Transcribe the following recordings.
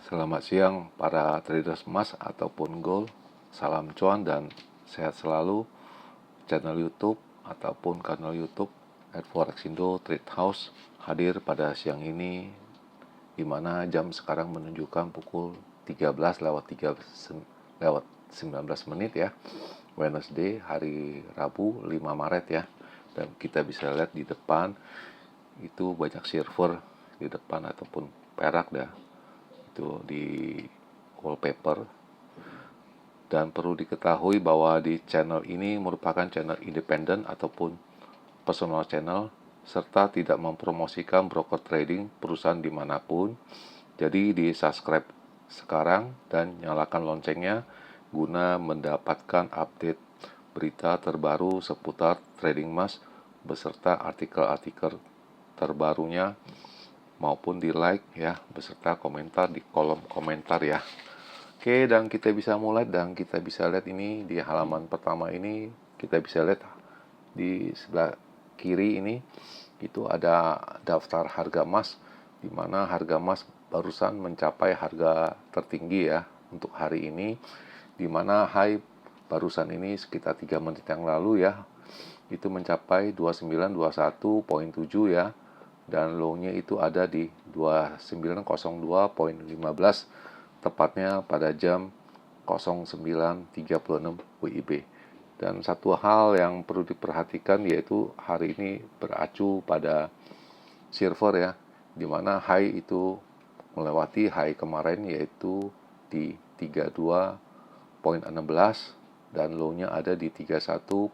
Selamat siang para traders emas ataupun gold. Salam cuan dan sehat selalu. Channel YouTube ataupun kanal YouTube @forexindo Trade House hadir pada siang ini, di mana jam sekarang menunjukkan pukul 13 lewat 19 menit ya. Wednesday, hari Rabu 5 Maret ya. Dan kita bisa lihat di depan itu banyak silver di depan ataupun perak dah itu di wallpaper. Dan perlu diketahui bahwa di channel ini merupakan channel independen ataupun personal channel, serta tidak mempromosikan broker trading perusahaan dimanapun. Jadi di subscribe sekarang dan nyalakan loncengnya guna mendapatkan update berita terbaru seputar trading emas beserta artikel-artikel terbarunya, maupun di like ya, beserta komentar di kolom komentar ya. Oke, dan kita bisa mulai, dan kita bisa lihat ini di halaman pertama ini, kita bisa lihat di sebelah kiri ini itu ada daftar harga emas, di mana harga emas barusan mencapai harga tertinggi ya untuk hari ini, di mana high barusan ini sekitar 3 menit yang lalu ya, itu mencapai 2921.7 ya, dan low-nya itu ada di 2902.15 tepatnya pada jam 09.36 WIB. Dan satu hal yang perlu diperhatikan yaitu hari ini beracu pada silver ya, dimana high itu melewati high kemarin yaitu di 32.16 dan low-nya ada di 31.76,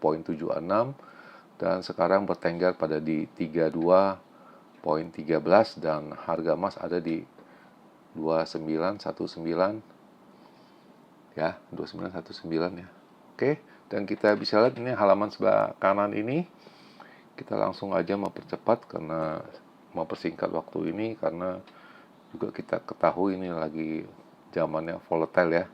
dan sekarang bertengger pada di 32.13, dan harga emas ada di 2919 ya, 2919 ya. Oke, dan kita bisa lihat ini halaman sebelah kanan ini, kita langsung aja mempercepat karena mempersingkat waktu ini, karena juga kita ketahui ini lagi zamannya volatile ya.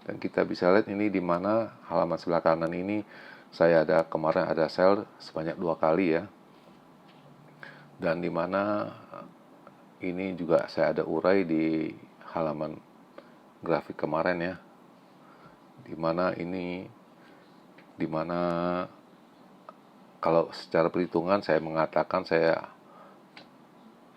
Dan kita bisa lihat ini di mana halaman sebelah kanan ini saya kemarin ada sell sebanyak 2 kali ya. Dan di mana ini juga saya ada urai di halaman grafik kemarin ya. Dimana kalau secara perhitungan saya mengatakan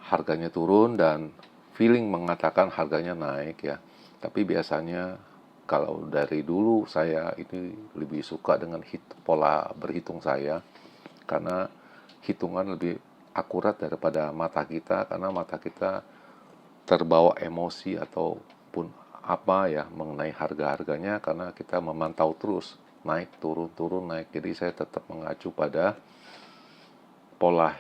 harganya turun dan feeling mengatakan harganya naik ya. Tapi biasanya kalau dari dulu saya ini lebih suka dengan pola berhitung saya, karena hitungan lebih akurat daripada mata kita, karena mata kita terbawa emosi ataupun apa ya mengenai harga-harganya, karena kita memantau terus naik turun naik. Jadi saya tetap mengacu pada pola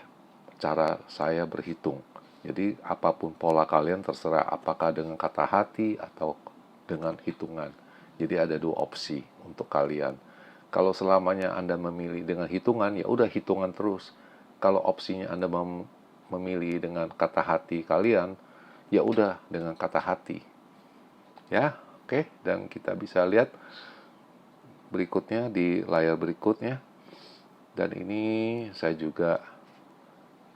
cara saya berhitung. Jadi apapun pola kalian terserah, apakah dengan kata hati atau dengan hitungan. Jadi ada 2 opsi untuk kalian. Kalau selamanya Anda memilih dengan hitungan, ya udah hitungan terus. Kalau opsinya Anda memilih dengan kata hati kalian, ya udah dengan kata hati. Ya, oke. Dan kita bisa lihat berikutnya di layar berikutnya. Dan ini saya juga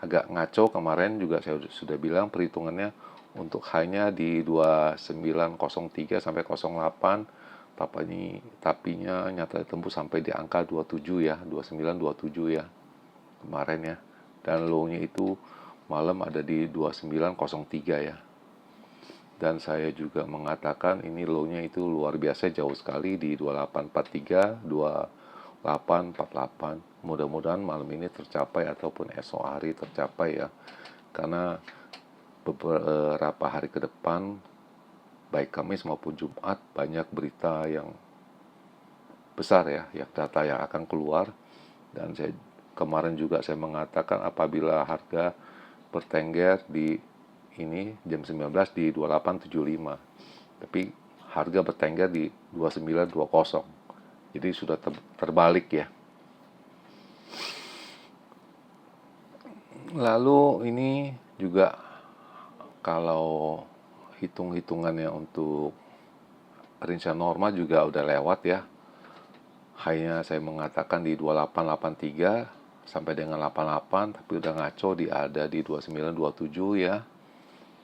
agak ngaco, kemarin juga saya sudah bilang perhitungannya untuk hanya di 2903 sampai 08, tapinya nyata tembus sampai di angka 27 ya, 2927 ya kemarin ya. Dan low-nya itu malam ada di 2903 ya. Dan saya juga mengatakan ini low-nya itu luar biasa jauh sekali di 2843, 2848. Mudah-mudahan malam ini tercapai ataupun esok hari tercapai ya. Karena beberapa hari ke depan, baik Kamis maupun Jumat, banyak berita yang besar ya, data yang akan keluar. Dan kemarin juga saya mengatakan apabila harga bertengger di ini jam 19 di 2875, tapi harga bertengger di 2920. Jadi sudah terbalik ya. Lalu ini juga kalau hitung-hitungannya untuk rincian normal juga udah lewat ya. Hanya saya mengatakan di 2883 sampai dengan 88, tapi udah ngaco ada di 2927 ya.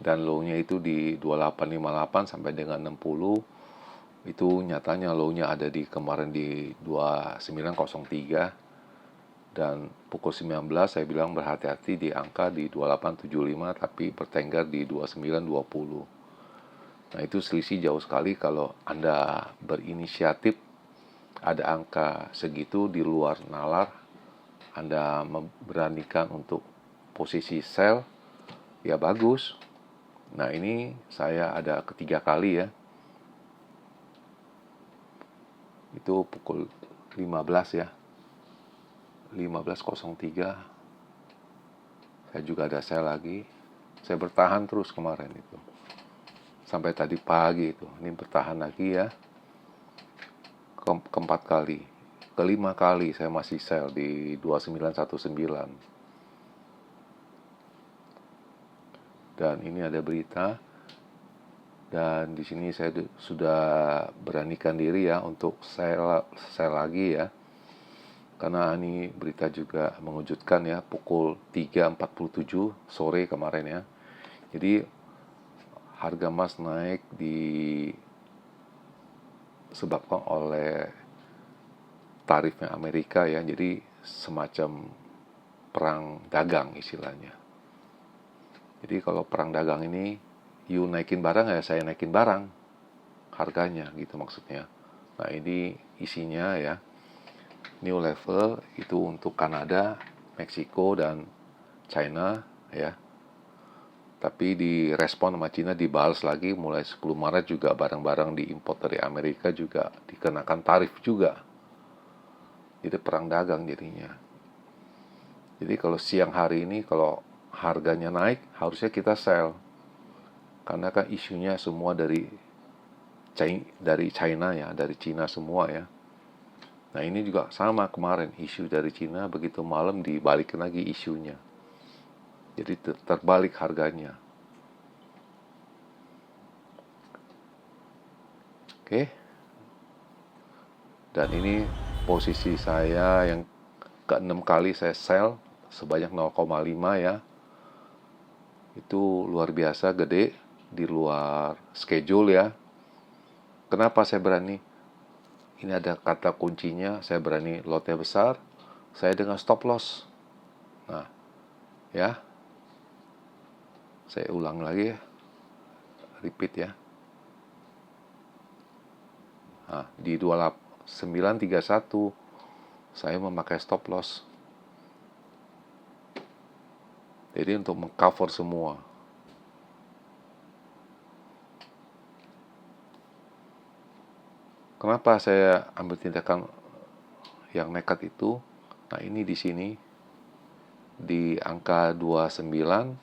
dan low-nya itu di 2858 sampai dengan 60. Itu nyatanya low-nya ada di kemarin di 2903, dan pukul 19 saya bilang berhati-hati di angka di 2875 tapi bertengger di 2920. Nah, itu selisih jauh sekali. Kalau Anda berinisiatif ada angka segitu di luar nalar, Anda memberanikan untuk posisi sell, ya bagus. Nah, ini saya ada ketiga kali ya. Itu pukul 15 ya. 15.03. Saya juga ada sell lagi. Saya bertahan terus kemarin itu. Sampai tadi pagi itu. Ini bertahan lagi ya. Keempat kali. Kelima kali saya masih sell di 2919. Dan ini ada berita. Dan di sini saya sudah beranikan diri ya untuk sell lagi ya. Karena ini berita juga mengejutkan ya, pukul 3.47 sore kemarin ya. Jadi harga emas naik disebabkan oleh tarifnya Amerika ya. Jadi semacam perang dagang istilahnya. Jadi kalau perang dagang ini, you naikin barang ya saya naikin barang harganya gitu maksudnya. Nah, ini isinya ya. New level itu untuk Kanada, Meksiko, dan China ya. Tapi direspon sama China dibalas lagi mulai 10 Maret juga barang-barang diimpor dari Amerika juga dikenakan tarif juga. Jadi perang dagang jadinya. Jadi kalau siang hari ini kalau harganya naik harusnya kita sell. Karena kan isunya semua dari China ya, dari China semua ya. Nah, ini juga sama kemarin, isu dari Cina begitu malam dibalikin lagi isunya. Jadi terbalik harganya. Oke. Dan ini posisi saya yang ke-6 kali saya sell sebanyak 0,5 ya. Itu luar biasa gede, di luar schedule ya. Kenapa saya berani? Ini ada kata kuncinya, saya berani lotnya besar, saya dengan stop loss. Nah, ya. Saya ulang lagi ya. Repeat ya. Nah, di 2931 saya memakai stop loss. Jadi untuk mengcover semua. Kenapa saya ambil tindakan yang nekat itu? Nah, ini di sini di angka 2912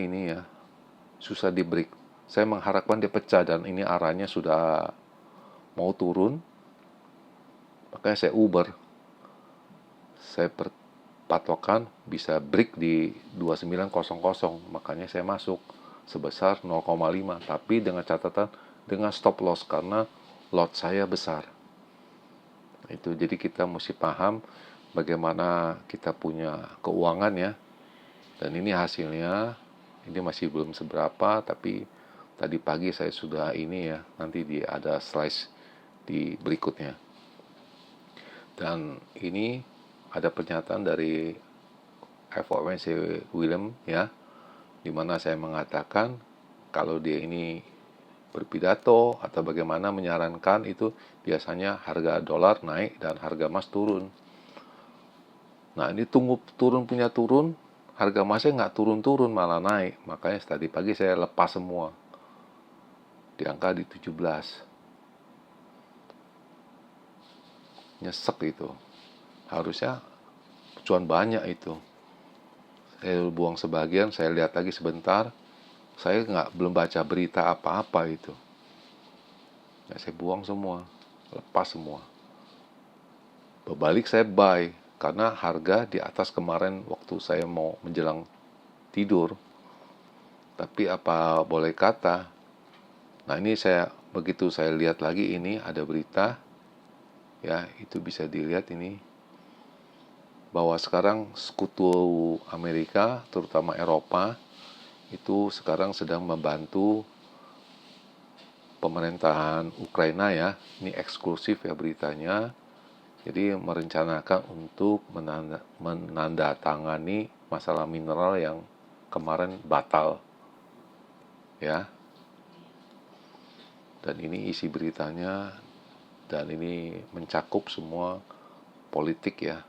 ini ya. Susah di break. Saya mengharapkan dia pecah dan ini arahnya sudah mau turun. Makanya saya Uber. Saya patokan bisa break di 2900, makanya saya masuk sebesar 0,5 tapi dengan catatan dengan stop loss karena lot saya besar. Itu jadi kita mesti paham bagaimana kita punya keuangan ya. Dan ini hasilnya, ini masih belum seberapa tapi tadi pagi saya sudah ini ya, nanti ada slide di berikutnya. Dan ini ada pernyataan dari FOMC William ya, di mana saya mengatakan kalau dia ini berpidato atau bagaimana menyarankan itu biasanya harga dolar naik dan harga emas turun. Nah, ini tunggu turun punya turun, harga emasnya nggak turun-turun malah naik. Makanya tadi pagi saya lepas semua di angka di 17. Nyesek itu. Harusnya cuan banyak itu. Saya buang sebagian, saya lihat lagi sebentar. Saya belum baca berita apa-apa itu. Nah, saya buang semua, lepas semua. Berbalik saya buy karena harga di atas kemarin waktu saya mau menjelang tidur. Tapi apa boleh kata, nah ini begitu saya lihat lagi ini ada berita, ya itu bisa dilihat ini bahwa sekarang sekutu Amerika, terutama Eropa, itu sekarang sedang membantu pemerintahan Ukraina ya. Ini eksklusif ya beritanya. Jadi merencanakan untuk menandatangani masalah mineral yang kemarin batal ya. Dan ini isi beritanya, dan ini mencakup semua politik ya.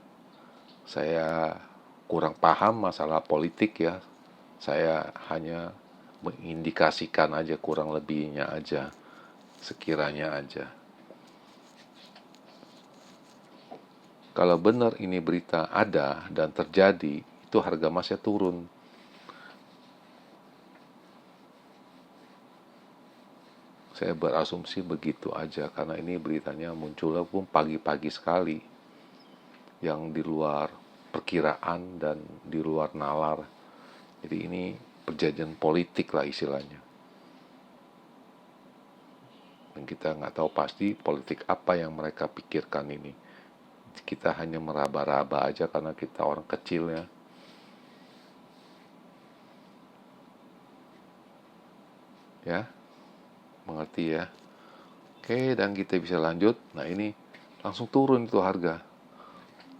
Saya kurang paham masalah politik ya. Saya hanya mengindikasikan aja, kurang lebihnya aja, sekiranya aja. Kalau benar ini berita ada dan terjadi, itu harga emasnya turun. Saya berasumsi begitu aja, karena ini beritanya munculnya pun pagi-pagi sekali, yang di luar perkiraan dan di luar nalar. Jadi ini perjanjian politik lah istilahnya. Dan kita nggak tahu pasti politik apa yang mereka pikirkan ini. Kita hanya meraba-raba aja karena kita orang kecil ya. Ya, mengerti ya. Oke, dan kita bisa lanjut. Nah ini langsung turun itu harga.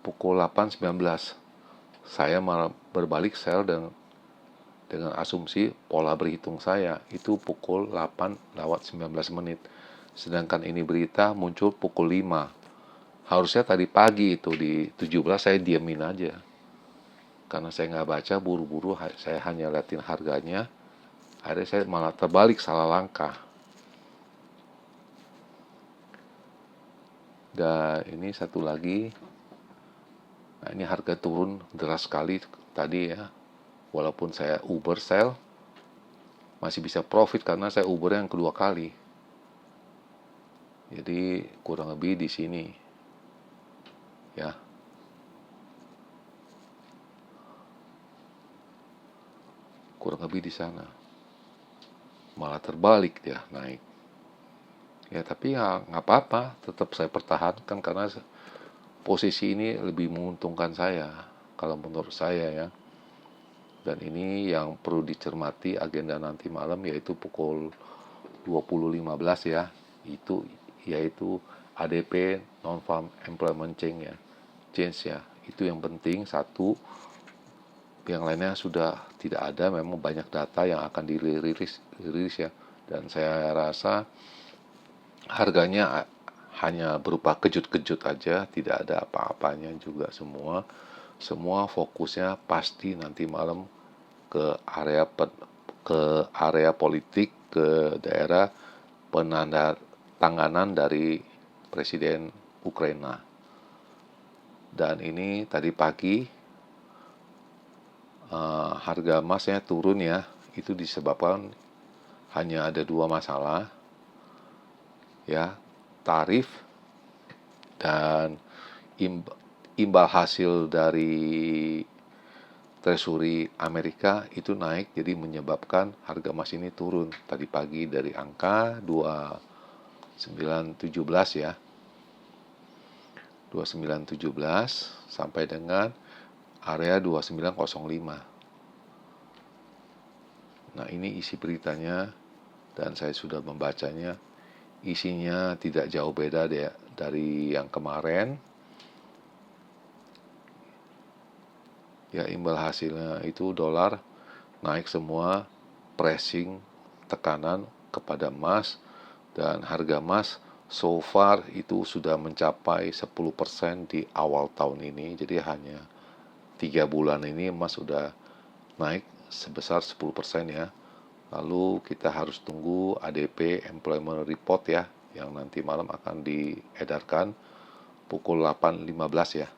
Pukul 8.19. Saya malah berbalik sell dengan asumsi pola berhitung saya itu pukul 8:19. Sedangkan ini berita muncul pukul 5. Harusnya tadi pagi itu di 17 saya diamin aja. Karena saya nggak baca, buru-buru saya hanya liatin harganya. Akhirnya saya malah terbalik, salah langkah. Dan ini satu lagi. Nah ini harga turun deras sekali tadi ya. Walaupun saya Uber sell, masih bisa profit karena saya Uber yang kedua kali. Jadi kurang lebih di sini. Ya. Kurang lebih di sana. Malah terbalik dia naik. Ya tapi ya nggak apa-apa, tetap saya pertahankan karena posisi ini lebih menguntungkan saya kalau menurut saya ya. Dan ini yang perlu dicermati agenda nanti malam, yaitu pukul 20.15 ya. Itu yaitu ADP non-farm employment change ya. Change ya. Itu yang penting satu. Yang lainnya sudah tidak ada, memang banyak data yang akan dirilis ya. Dan saya rasa harganya hanya berupa kejut-kejut aja, tidak ada apa-apanya juga semua. Semua fokusnya pasti nanti malam ke area politik, ke daerah penandatanganan dari Presiden Ukraina. Dan ini tadi pagi harga emasnya turun ya. Itu disebabkan hanya ada dua masalah ya, tarif dan imbal hasil dari Treasury Amerika itu naik, jadi menyebabkan harga emas ini turun tadi pagi dari angka 2917 ya. 2917 sampai dengan area 2905. Nah, ini isi beritanya dan saya sudah membacanya. Isinya tidak jauh beda dari yang kemarin. Ya, imbal hasilnya itu dolar naik semua, pressing tekanan kepada emas, dan harga emas so far itu sudah mencapai 10% di awal tahun ini. Jadi hanya 3 bulan ini emas sudah naik sebesar 10% ya. Lalu kita harus tunggu ADP Employment Report ya, yang nanti malam akan diedarkan pukul 8.15 ya.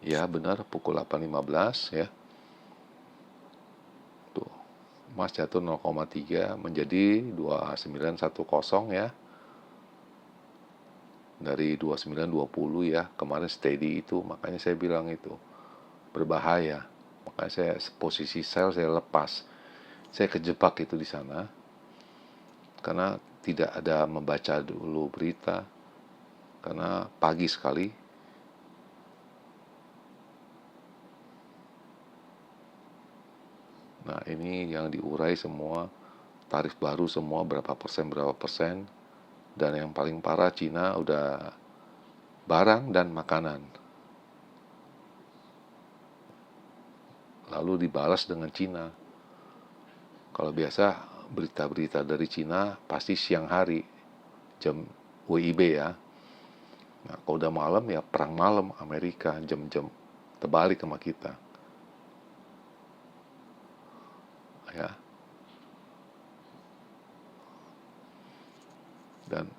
Ya benar, pukul 8.15 ya. Tuh, emas jatuh 0,3 menjadi 2910 ya. Dari 2920 ya, kemarin steady itu, makanya saya bilang itu berbahaya. Makanya saya posisi sell saya lepas. Saya kejebak itu di sana. Karena tidak ada membaca dulu berita. Karena pagi sekali. Nah, ini yang diurai semua, tarif baru semua berapa persen, dan yang paling parah Cina udah barang dan makanan. Lalu dibalas dengan Cina. Kalau biasa berita-berita dari Cina pasti siang hari, jam WIB ya. Nah, kalau udah malam ya perang malam Amerika, jam-jam terbalik sama kita. Ya. Dan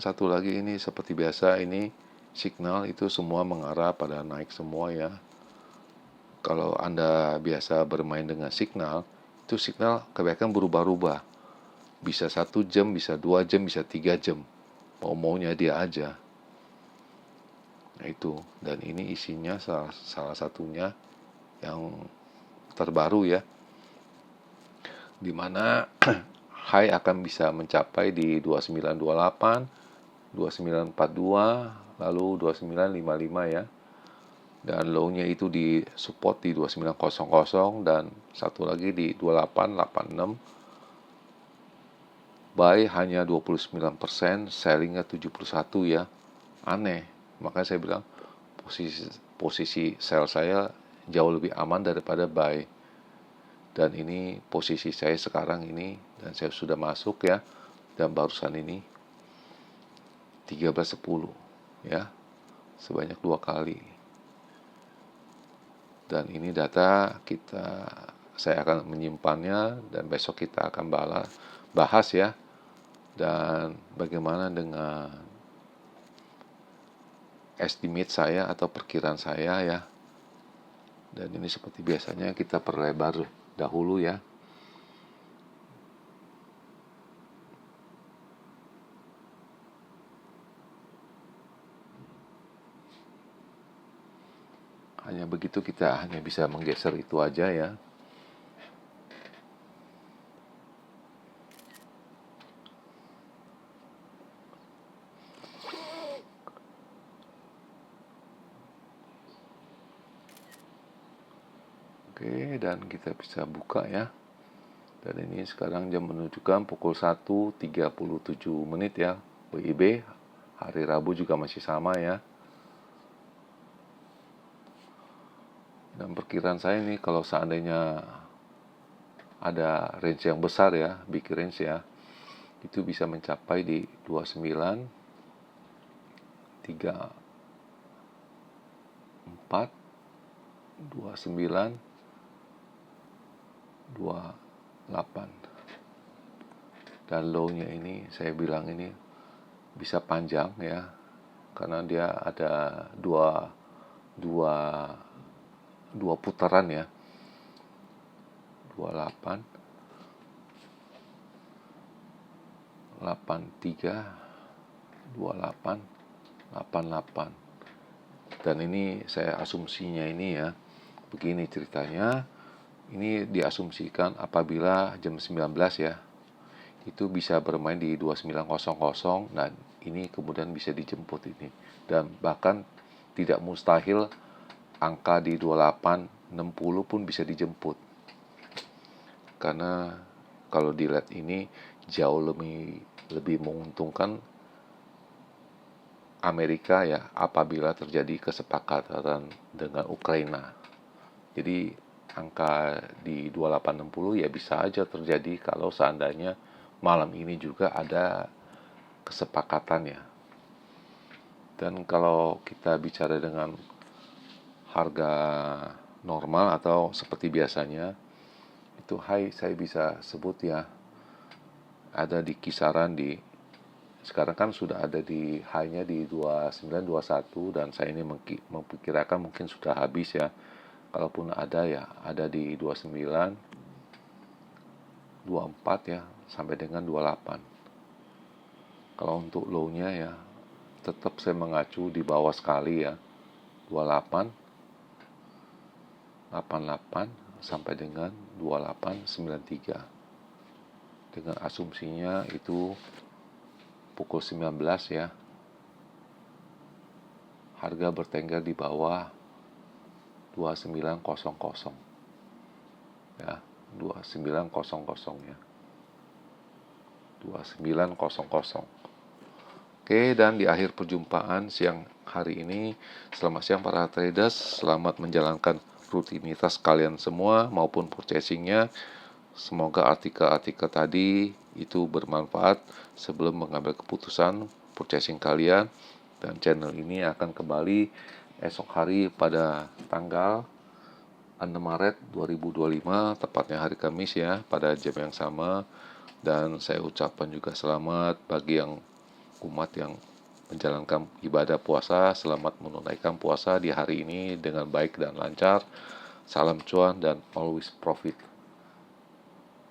satu lagi, ini seperti biasa, ini signal itu semua mengarah pada naik semua ya. Kalau Anda biasa bermain dengan signal, itu signal kebanyakan berubah-ubah. Bisa 1 jam, bisa 2 jam, bisa 3 jam. Mau-maunya dia aja. Nah itu, dan ini isinya salah satunya yang terbaru ya, dimana high akan bisa mencapai di 2928, 2942, lalu 2955 ya. Dan low-nya itu di support di 2900 dan satu lagi di 2886. Buy hanya 29%, sellingnya 71 ya. Aneh. Makanya saya bilang posisi sell saya jauh lebih aman daripada buy. Dan ini posisi saya sekarang ini, dan saya sudah masuk ya, dan barusan ini 13.10 ya, sebanyak 2 kali. Dan ini data saya akan menyimpannya, dan besok kita akan bahas ya, dan bagaimana dengan estimate saya atau perkiraan saya ya. Dan ini seperti biasanya kita perlebar dahulu ya. Hanya begitu kita hanya bisa menggeser itu aja ya. Oke, dan kita bisa buka ya. Dan ini sekarang jam menunjukkan pukul 1.37 ya. WIB hari Rabu juga masih sama ya. Dan perkiraan saya ini kalau seandainya ada range yang besar ya, big range ya, itu bisa mencapai di 29, 34, 29, 28. Dan low-nya ini saya bilang ini bisa panjang ya, karena dia ada dua putaran ya, 28, 83, 28, 88. Dan ini saya asumsinya ini ya, begini ceritanya. Ini diasumsikan apabila jam 19 ya, itu bisa bermain di 2900, dan ini kemudian bisa dijemput ini. Dan bahkan tidak mustahil angka di 2860 pun bisa dijemput. Karena kalau dilihat ini jauh lebih menguntungkan Amerika ya, apabila terjadi kesepakatan dengan Ukraina. Jadi angka di 2860 ya bisa aja terjadi kalau seandainya malam ini juga ada kesepakatan ya. Dan kalau kita bicara dengan harga normal atau seperti biasanya, itu high saya bisa sebut ya, ada di kisaran di, sekarang kan sudah ada di high-nya di 2921, dan saya ini memperkirakan mungkin sudah habis ya. Kalaupun ada ya, ada di 29, 24 ya, sampai dengan 28. Kalau untuk low-nya ya, tetap saya mengacu di bawah sekali ya, 28, 88 sampai dengan 2893. Dengan asumsinya itu pukul 19 ya, harga bertengger di bawah 2900 ya, 2900 ya, 2900. Oke, dan di akhir perjumpaan siang hari ini, selamat siang para traders, selamat menjalankan rutinitas kalian semua maupun purchasingnya. Semoga artikel-artikel tadi itu bermanfaat sebelum mengambil keputusan purchasing kalian. Dan channel ini akan kembali esok hari pada tanggal 6 Maret 2025, tepatnya hari Kamis ya, pada jam yang sama. Dan saya ucapkan juga selamat bagi yang umat yang menjalankan ibadah puasa, selamat menunaikan puasa di hari ini dengan baik dan lancar. Salam cuan dan always profit.